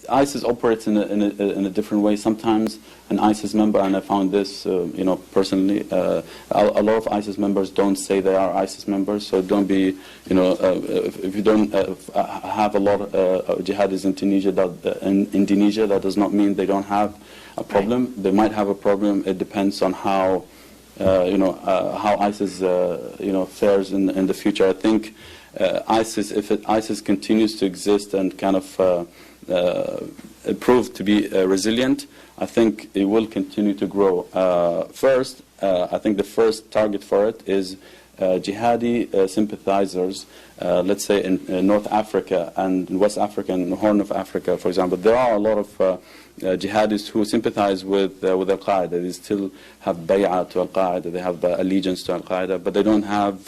ISIS operates in a different way. Sometimes an ISIS member, and I found this, personally, a lot of ISIS members don't say they are ISIS members. So don't be, if you don't have a lot of jihadis in Indonesia, that does not mean they don't have a problem. They might have a problem. It depends on how, how ISIS, fares in the future. I think ISIS, if ISIS continues to exist and kind of prove to be resilient, I think it will continue to grow. First, I think the first target for it is jihadi sympathizers, let's say in North Africa and in West Africa and the Horn of Africa, for example. There are a lot of jihadis who sympathize with al-Qaeda. They still have bay'ah to al-Qaeda, they have allegiance to al-Qaeda, but they don't have,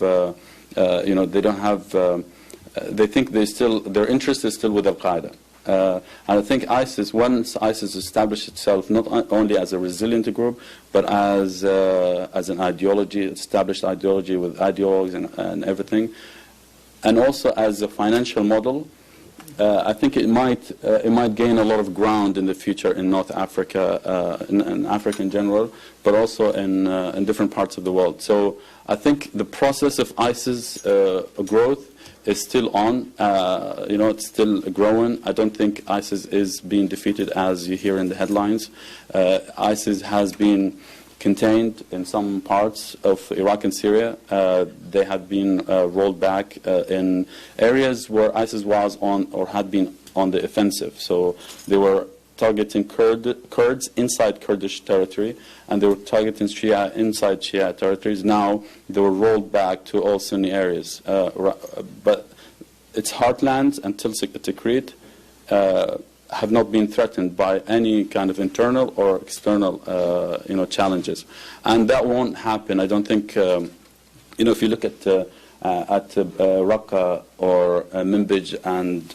they think their interest is still with al-Qaeda. And I think ISIS, once ISIS established itself not only as a resilient group, but as an ideology, established ideology with ideologues and everything, and also as a financial model, I think it might gain a lot of ground in the future in North Africa, in Africa in general, but also in different parts of the world. So I think the process of ISIS growth is still on. It's still growing. I don't think ISIS is being defeated as you hear in the headlines. ISIS has been contained in some parts of Iraq and Syria. They have been rolled back in areas where ISIS was on or had been on the offensive. So they were targeting Kurds inside Kurdish territory, and they were targeting Shia inside Shia territories. Now they were rolled back to all Sunni areas. But its heartlands until Tikrit have not been threatened by any kind of internal or external challenges. And that won't happen. I don't think, if you look at Raqqa or Manbij and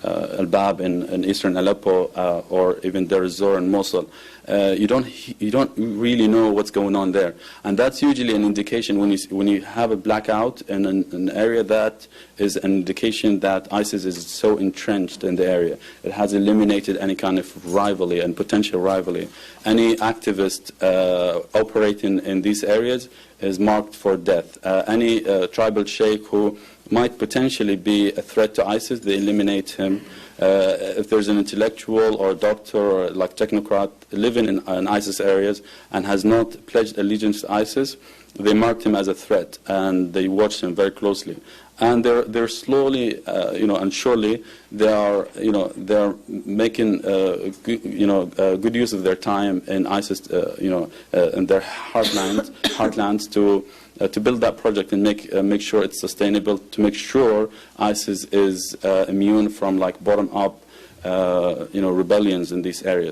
Al-Bab in eastern Aleppo, or even Deir ez-Zor in Mosul, you don't really know what's going on there, and that's usually an indication when you have a blackout in an area. That is an indication that ISIS is so entrenched in the area. It has eliminated any kind of rivalry and potential rivalry. Any activist operating in these areas is marked for death. Any tribal sheikh who might potentially be a threat to ISIS, they eliminate him. If there's an intellectual or a doctor or like technocrat living in ISIS areas and has not pledged allegiance to ISIS, they marked him as a threat and they watched him very closely. And they're slowly, and surely they are making good use of their time in ISIS, in their heartlands to build that project and make sure it's sustainable, to make sure ISIS is immune from like bottom-up rebellions in these areas.